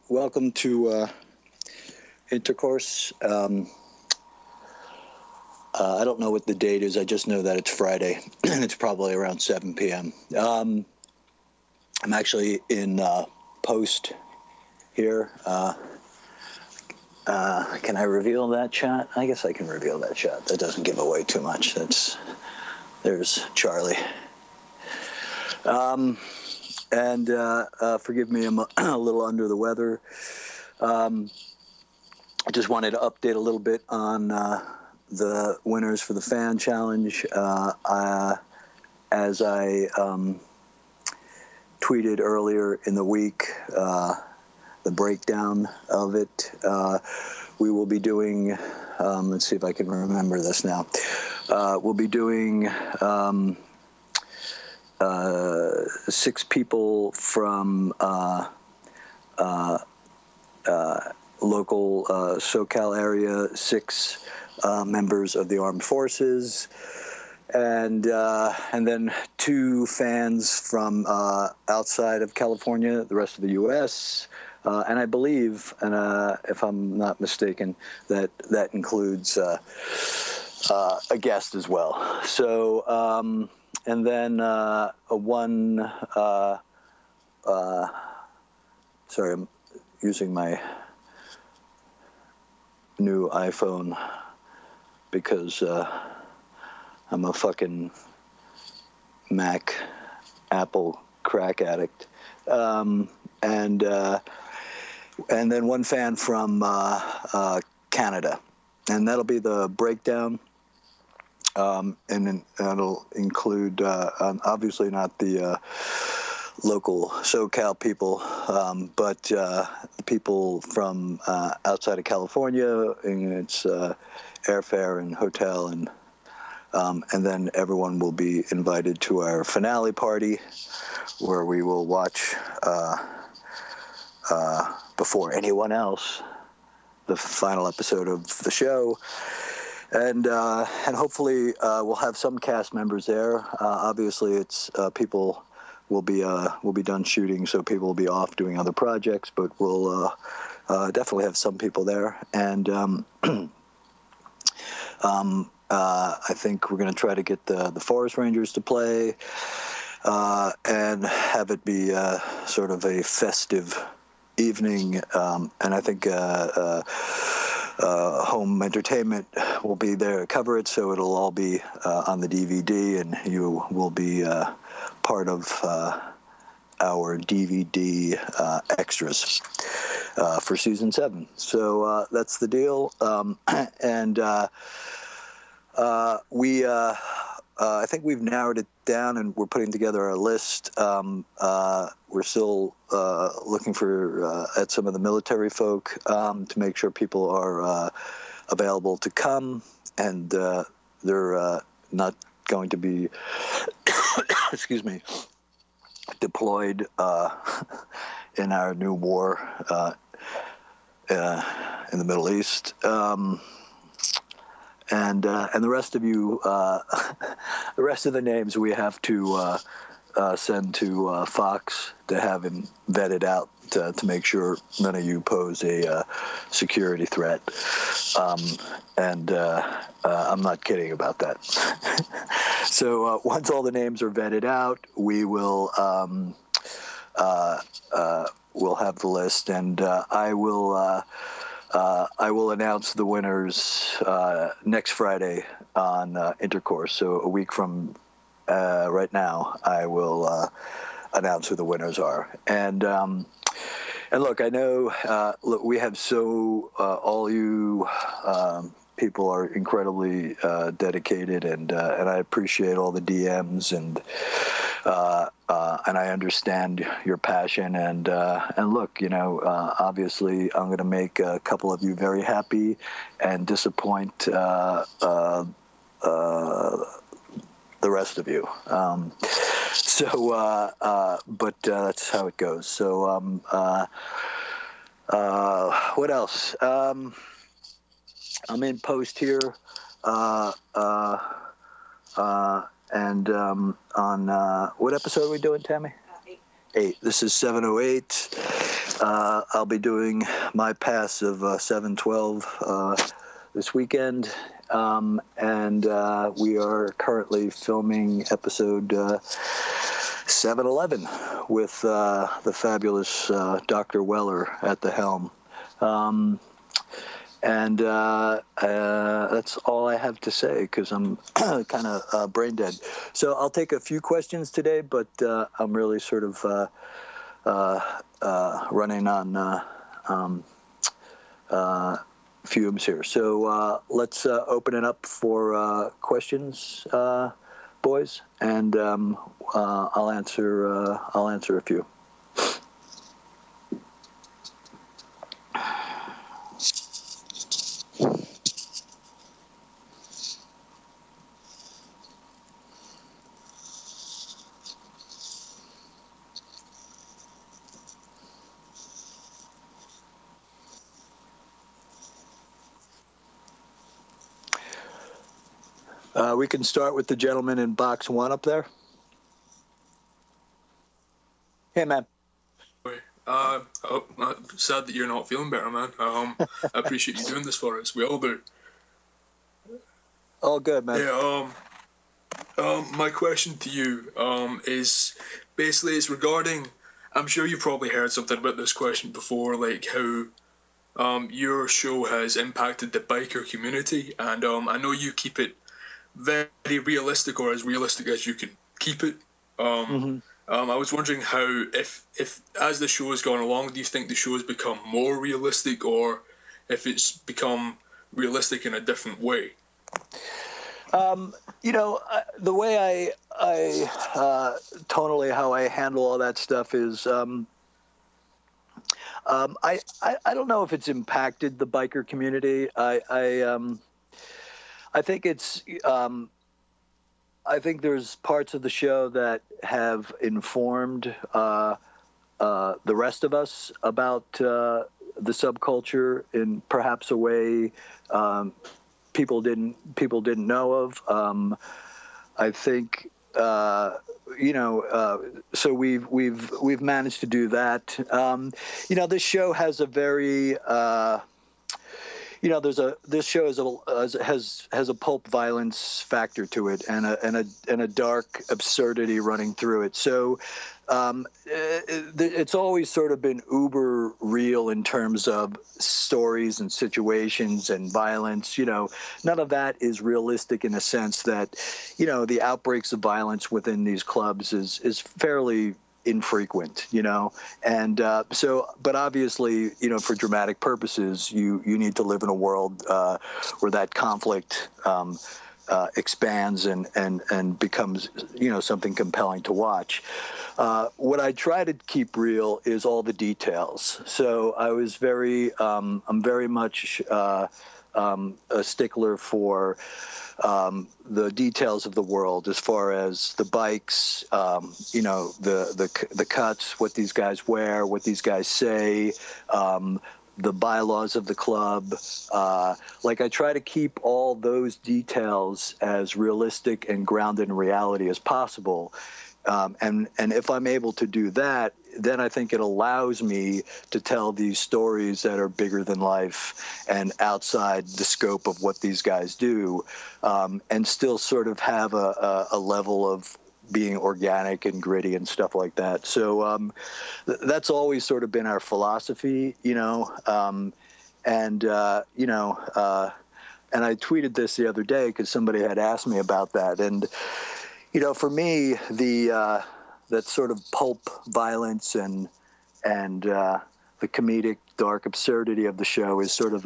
welcome to Intercourse. I don't know what the date is. I just know that it's Friday, and it's probably around 7 p.m. I'm actually in post here. Can I reveal that shot? I guess I can reveal that shot. That doesn't give away too much. There's Charlie. And forgive me, I'm a little under the weather. I just wanted to update a little bit on the winners for the fan challenge. As I tweeted earlier in the week, the breakdown of it, we will be doing, let's see if I can remember this now. We'll be doing 6 people from local SoCal area, 6 members of the armed forces, and then 2 fans from outside of California, the rest of the U.S., and I believe, and if I'm not mistaken, that includes a guest as well. So, and then one, sorry, I'm using my new iPhone because I'm a fucking Mac, Apple crack addict. And then one fan from Canada. And that'll be the breakdown. And that'll include, obviously not the local SoCal people, but the people from outside of California, and it's airfare and hotel, and then everyone will be invited to our finale party, where we will watch before anyone else the final episode of the show. And hopefully we'll have some cast members there. Obviously, it's people will be done shooting, so people will be off doing other projects. But we'll definitely have some people there. And I think we're going to try to get the Forest Rangers to play and have it be sort of a festive evening. And I think home entertainment will be there to cover it, so it'll all be on the DVD, and you will be part of our DVD extras for season 7. So that's the deal. And I think we've narrowed it down, and we're putting together a list. We're still looking for at some of the military folk to make sure people are available to come, and they're not going to be, excuse me, deployed in our new war in the Middle East. And the rest of you, the rest of the names we have to send to Fox to have him vetted out to make sure none of you pose a security threat. And I'm not kidding about that. So once all the names are vetted out, we will we'll have the list, and I will announce the winners next Friday on Intercourse. So a week from right now, I will announce who the winners are. And look, I know look, we have all you people are incredibly dedicated, and I appreciate all the DMs, and I understand your passion, and look, you know, obviously I'm going to make a couple of you very happy and disappoint the rest of you. But that's how it goes. So what else? I'm in post here, and on what episode are we doing, Tammy? 8. This is 708, I'll be doing my pass of 712 this weekend, and we are currently filming episode 711 with the fabulous Dr. Weller at the helm. And that's all I have to say because I'm kind of brain dead. So I'll take a few questions today, but I'm really sort of running on fumes here. So let's open it up for questions, boys, and I'll answer a few. We can start with the gentleman in box 1 up there. Hey, man. I'm sad that you're not feeling better, man. I appreciate you doing this for us. We all do. All good, man. Yeah. My question to you is basically it's regarding. I'm sure you've probably heard something about this question before, like how your show has impacted the biker community, and I know you keep it very realistic, or as realistic as you can keep it. I was wondering how, if as the show has gone along, do you think the show has become more realistic, or if it's become realistic in a different way? The way I tonally how I handle all that stuff is I don't know if it's impacted the biker community. I think it's I think there's parts of the show that have informed the rest of us about the subculture in perhaps a way people didn't know of. I think so we've managed to do that. This show has a very this show has a pulp violence factor to it and a dark absurdity running through it. So it's always sort of been uber real in terms of stories and situations and violence. None of that is realistic in a sense that, the outbreaks of violence within these clubs is fairly infrequent, and but obviously, for dramatic purposes, you need to live in a world where that conflict expands and becomes, something compelling to watch. What I try to keep real is all the details. So I was I'm very much a stickler for the details of the world, as far as the bikes, the cuts, what these guys wear, what these guys say, the bylaws of the club. I try to keep all those details as realistic and grounded in reality as possible. And if I'm able to do that, then I think it allows me to tell these stories that are bigger than life and outside the scope of what these guys do, and still sort of have a level of being organic and gritty and stuff like that. So that's always sort of been our philosophy, and I tweeted this the other day because somebody had asked me about that. And for me, that sort of pulp violence and the comedic dark absurdity of the show is sort of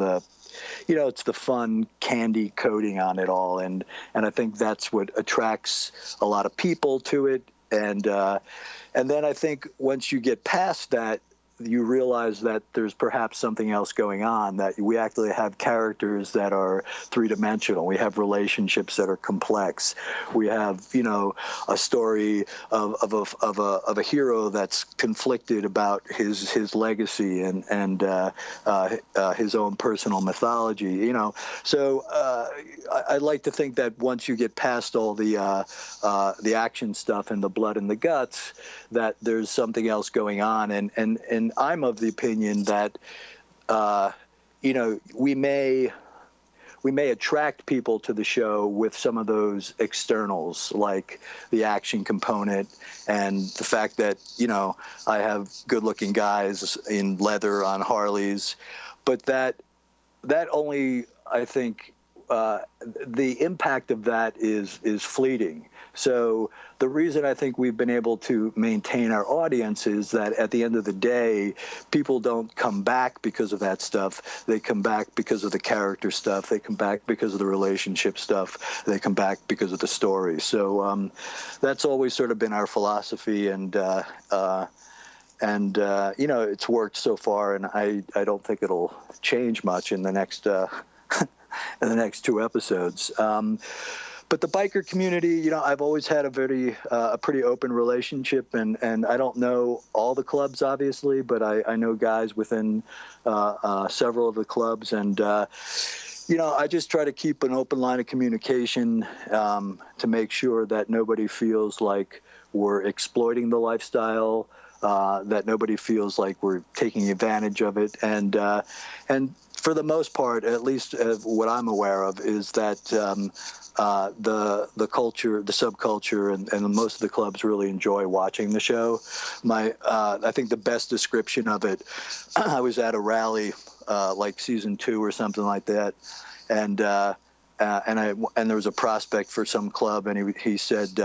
it's the fun candy coating on it all, and I think that's what attracts a lot of people to it. And then I think once you get past that, you realize that there's perhaps something else going on, that we actually have characters that are three-dimensional. We have relationships that are complex. We have, a story of a hero that's conflicted about his legacy and his own personal mythology, So I like to think that once you get past all the action stuff and the blood and the guts, that there's something else going on. And and I'm of the opinion that we may attract people to the show with some of those externals, like the action component and the fact that, I have good-looking guys in leather on Harleys, but that only, I think, the impact of that is fleeting. So the reason I think we've been able to maintain our audience is that at the end of the day, people don't come back because of that stuff. They come back because of the character stuff. They come back because of the relationship stuff. They come back because of the story. So that's always sort of been our philosophy, and it's worked so far, and I don't think it'll change much in the next in the next 2 episodes. But the biker community, I've always had a pretty open relationship, and I don't know all the clubs, obviously, but I know guys within several of the clubs, and I just try to keep an open line of communication to make sure that nobody feels like we're exploiting the lifestyle, that nobody feels like we're taking advantage of it, and for the most part, at least what I'm aware of, is that the culture, the subculture, and most of the clubs really enjoy watching the show. I think the best description of it, I was at a rally like season 2 or something like that, and there was a prospect for some club, and he said,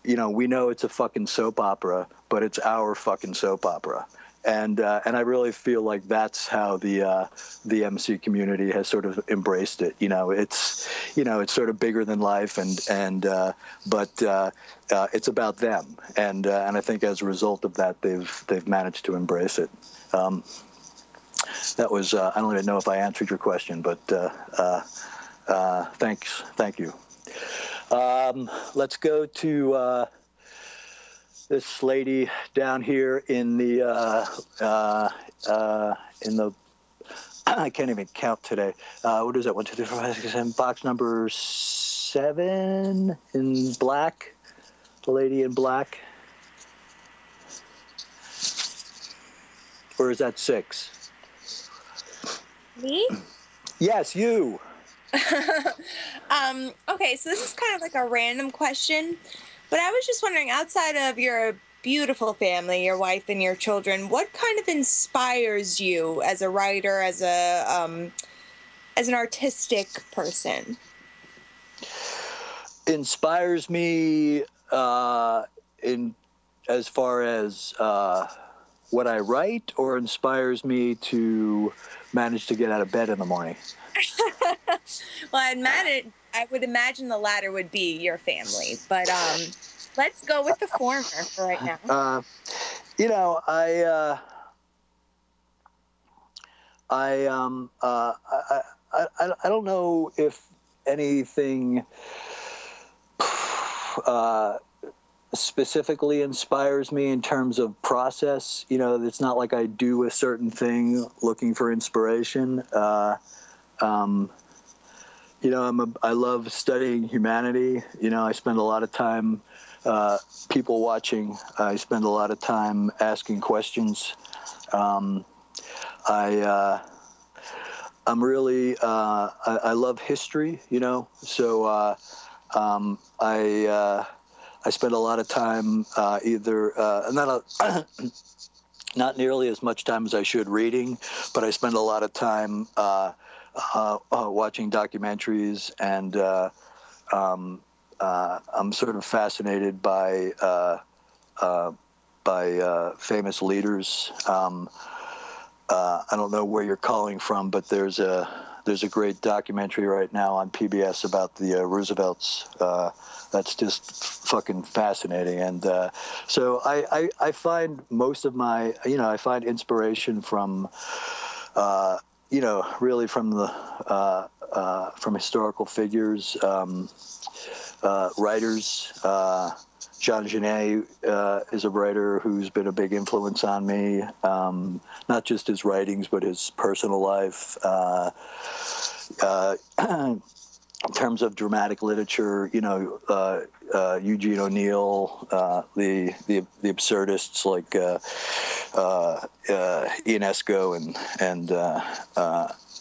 we know it's a fucking soap opera, but it's our fucking soap opera. And I really feel like that's how the MC community has sort of embraced it. It's sort of bigger than life, but it's about them. And I think as a result of that, they've managed to embrace it. That was I don't even know if I answered your question, but thank you. Let's go to this lady down here in the I can't even count today. What is that? 1, 2, 3, 4, 5, 6, 7. Box number 7 in black. The lady in black. Or is that 6? Me? Yes, you. Okay, so this is kind of like a random question, but I was just wondering, outside of your beautiful family, your wife and your children, what kind of inspires you as a writer, as an artistic person? Inspires me in as far as what I write, or inspires me to manage to get out of bed in the morning? Well, I would imagine the latter would be your family, but let's go with the former for right now. I don't know if anything specifically inspires me in terms of process. It's not like I do a certain thing looking for inspiration. I love studying humanity. I spend a lot of time people watching. I spend a lot of time asking questions. I'm really I love history. So I spend a lot of time not nearly as much time as I should reading, but I spend a lot of time watching documentaries, and I'm sort of fascinated by famous leaders. I don't know where you're calling from, but there's a great documentary right now on PBS about the Roosevelts. That's just fucking fascinating, and so I find most of my I find inspiration from really from the from historical figures, writers. Jean Genet is a writer who's been a big influence on me, not just his writings, but his personal life. in terms of dramatic literature, Eugene O'Neill, the absurdists like Ionesco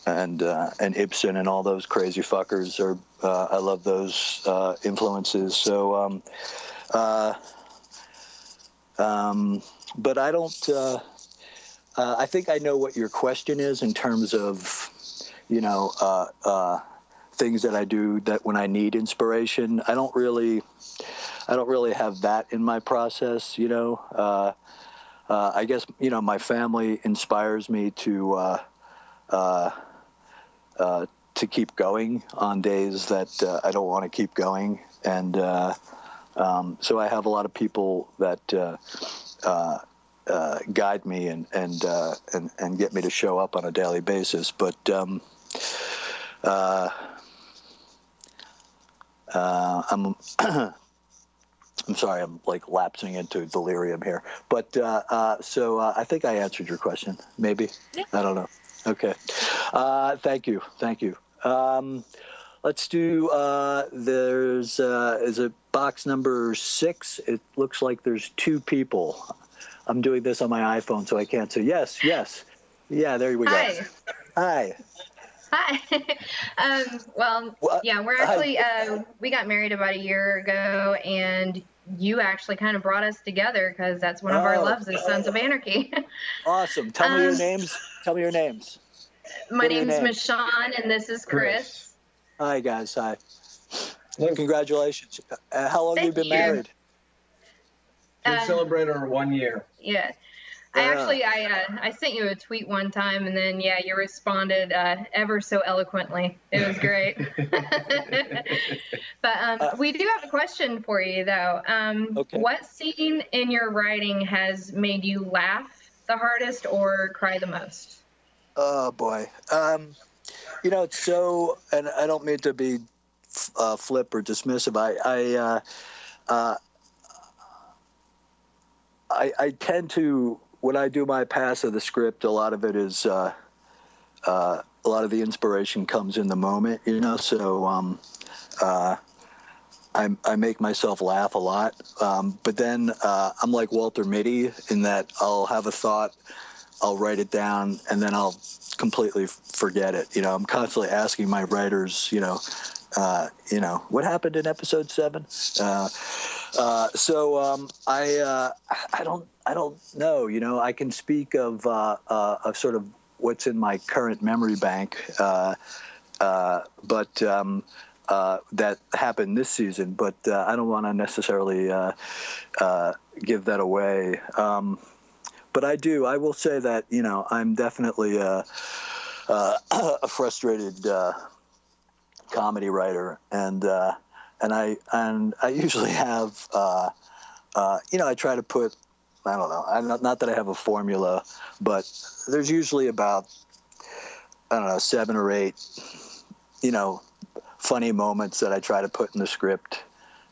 and Ibsen and all those crazy fuckers are. I love those influences. So, but I don't. I think I know what your question is in terms of, things that I do that when I need inspiration. I don't really have that in my process. I guess my family inspires me to keep going on days that I don't want to keep going, and so I have a lot of people that guide me and get me to show up on a daily basis. But I'm I'm sorry, I'm like lapsing into delirium here. But so I think I answered your question. Maybe. Yeah. I don't know. Okay. Thank you. Let's do. Is it box number 6? It looks like there's 2 people. I'm doing this on my iPhone, so I can't say yes. Yeah, there we go. Hi. Well, yeah, we're actually, we got married about a year ago, and you actually kind of brought us together because that's one of our loves is Sons of Anarchy. Awesome. Tell me your names. My name's Michonne, and this is Chris. Hi, guys. Hi. Congratulations. How long have you been married? We celebrated our 1 year. Yeah. I sent you a tweet one time, and then, yeah, you responded ever so eloquently. It was great. But we do have a question for you, though. Okay. What scene in your writing has made you laugh the hardest or cry the most? Oh, boy. It's so, and I don't mean to be flip or dismissive. I tend to, when I do my pass of the script, a lot of it is, a lot of the inspiration comes in the moment, so I make myself laugh a lot. But then I'm like Walter Mitty in that I'll have a thought, I'll write it down, and then I'll completely forget it. I'm constantly asking my writers, what happened in episode 7? So I don't know. I can speak of sort of what's in my current memory bank, but that happened this season. But I don't want to necessarily give that away. But I will say that I'm definitely a frustrated comedy writer, and I usually have I try to put, I don't know, not that I have a formula, but there's usually about 7 or 8 funny moments that I try to put in the script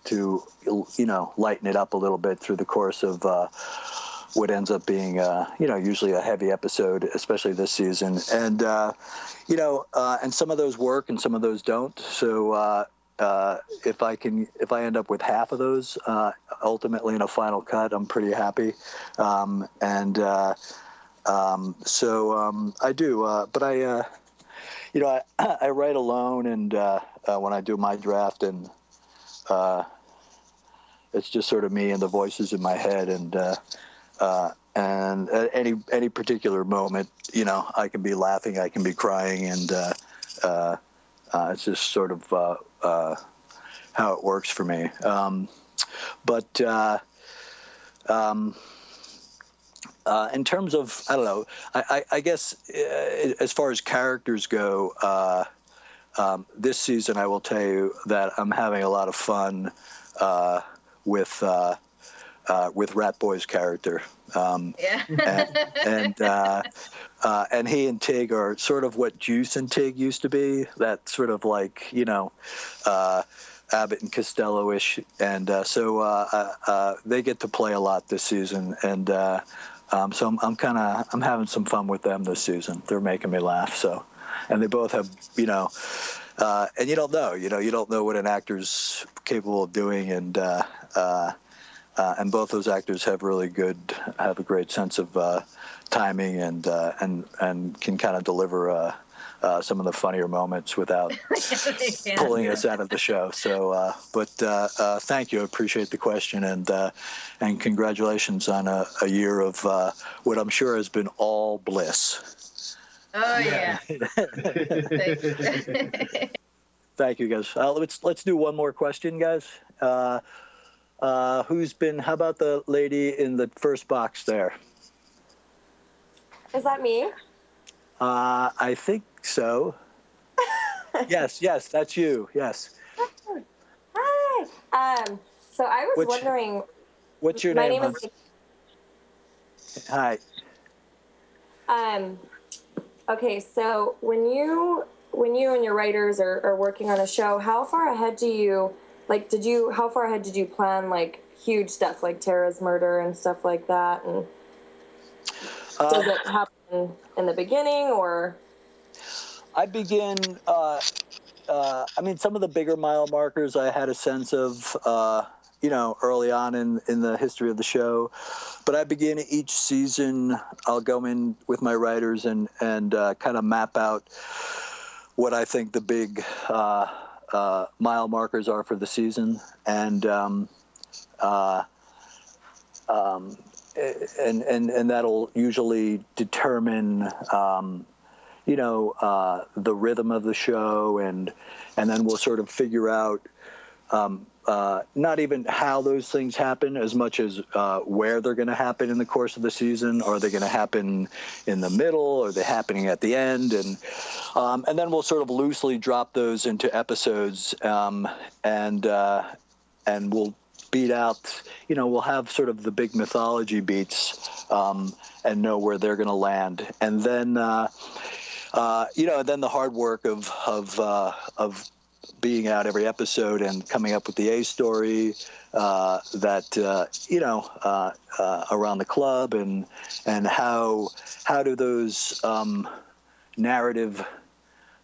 to lighten it up a little bit through the course of what ends up being usually a heavy episode, especially this season, and and some of those work and some of those don't. So if I end up with half of those ultimately in a final cut, I'm pretty happy. So I do, but I write alone, and when I do my draft, and it's just sort of me and the voices in my head, and at any particular moment, I can be laughing, I can be crying, and it's just sort of how it works for me. But in terms of, I don't know, I guess as far as characters go, this season I will tell you that I'm having a lot of fun with Rat Boy's character. And he and Tig are sort of what Juice and Tig used to be, that sort of like, Abbott and Costello-ish. And so they get to play a lot this season. And so I'm having some fun with them this season. They're making me laugh. So, and they both have, and you don't know what an actor's capable of doing, and both those actors have a great sense of timing, and can kind of deliver some of the funnier moments without pulling us out of the show. So, but thank you. I appreciate the question, and congratulations on a year of what I'm sure has been all bliss. Oh yeah. Thank you, guys. Let's do one more question, guys. How about the lady in the first box there? Is that me? I think so. Yes, that's you. Yes. Hi. So I was wondering. What's your name? name? My name is. Hi. Okay, so when you and your writers are working on a show, how far ahead do you how far ahead did you plan like huge stuff like Tara's murder and stuff like that? And does it happen in the beginning or? I begin. Some of the bigger mile markers I had a sense of, early on in the history of the show. But I begin each season, I'll go in with my writers and kind of map out what I think the big mile markers are for the season. And that'll usually determine the rhythm of the show, and then we'll sort of figure out not even how those things happen as much as where they're going to happen in the course of the season. Are they going to happen in the middle? Are they happening at the end? And then we'll sort of loosely drop those into episodes, and we'll beat out, we'll have sort of the big mythology beats, and know where they're going to land. And then then the hard work of being out every episode and coming up with the A story around the club, and how do those narrative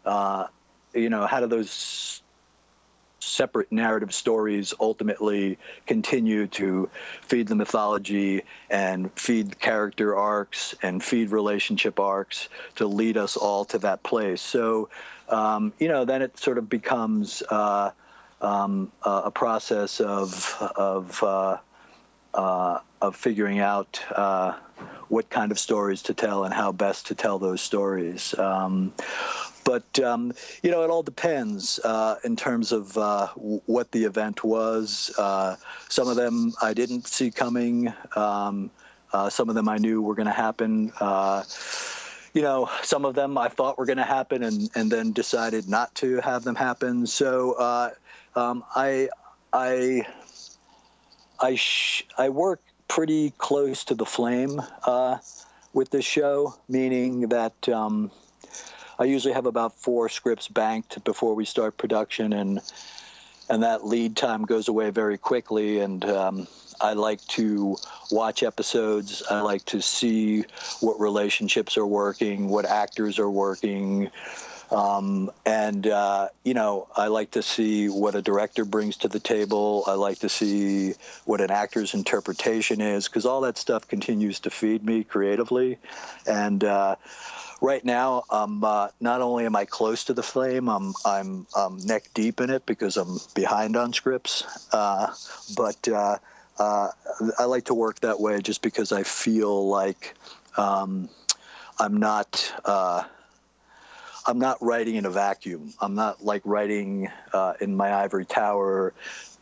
how do those separate narrative stories ultimately continue to feed the mythology and feed character arcs and feed relationship arcs to lead us all to that place. So, then it sort of becomes a process of figuring out what kind of stories to tell and how best to tell those stories. But it all depends in terms of what the event was. Some of them I didn't see coming. Some of them I knew were going to happen. Some of them I thought were going to happen and then decided not to have them happen. So I work pretty close to the flame with this show, meaning that I usually have about 4 scripts banked before we start production, and that lead time goes away very quickly. And I like to watch episodes. I like to see what relationships are working, what actors are working. I like to see what a director brings to the table. I like to see what an actor's interpretation is, because all that stuff continues to feed me creatively. And right now, not only am I close to the flame, I'm neck deep in it because I'm behind on scripts. But I like to work that way just because I feel like I'm not writing in a vacuum. I'm not like writing in my ivory tower,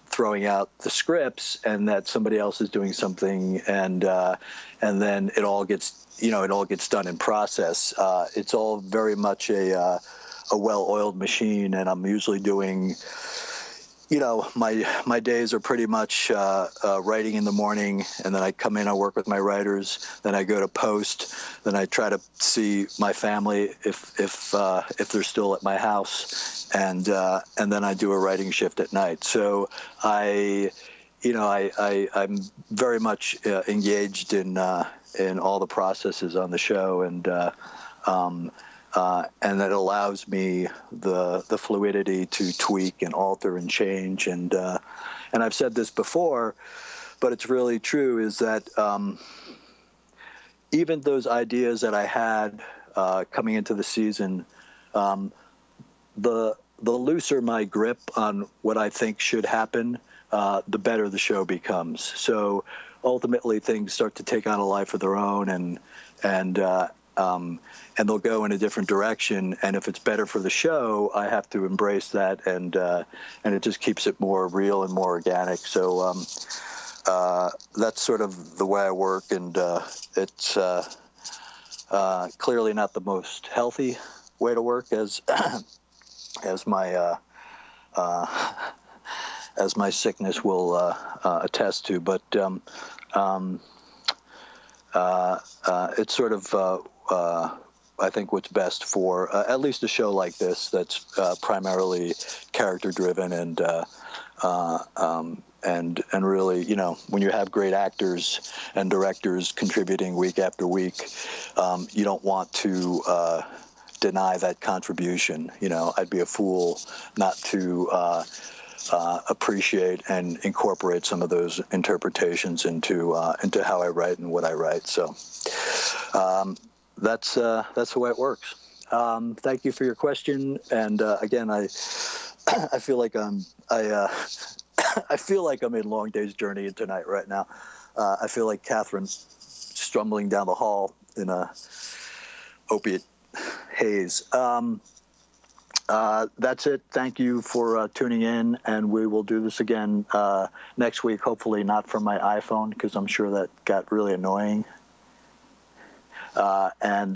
throwing out the scripts, and that somebody else is doing something, and then it all gets done in process. It's all very much a well-oiled machine, and I'm usually doing. My days are pretty much writing in the morning, and then I come in, I work with my writers, then I go to post, then I try to see my family if they're still at my house, and then I do a writing shift at night. So I'm very much engaged in all the processes on the show, and and that allows me the fluidity to tweak and alter and change. And I've said this before, but it's really true, is that even those ideas that I had coming into the season, the looser my grip on what I think should happen, the better the show becomes. So ultimately, things start to take on a life of their own, and they'll go in a different direction. And if it's better for the show, I have to embrace that, and it just keeps it more real and more organic. So that's sort of the way I work, and it's clearly not the most healthy way to work, as my as my sickness will attest to. But it's sort of I think what's best for at least a show like this that's primarily character driven, and really, you know, when you have great actors and directors contributing week after week, you don't want to deny that contribution. You know, I'd be a fool not to appreciate and incorporate some of those interpretations into how I write and what I write. So that's the way it works. Thank you for your question. And again, I feel like I feel like I'm in Long Day's Journey tonight right now. I feel like Catherine stumbling down the hall in a opiate haze. That's it. Thank you for tuning in, and we will do this again next week, hopefully not from my iPhone, because I'm sure that got really annoying. And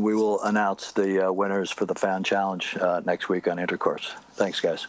we will announce the winners for the fan challenge next week on Intercourse. Thanks, guys.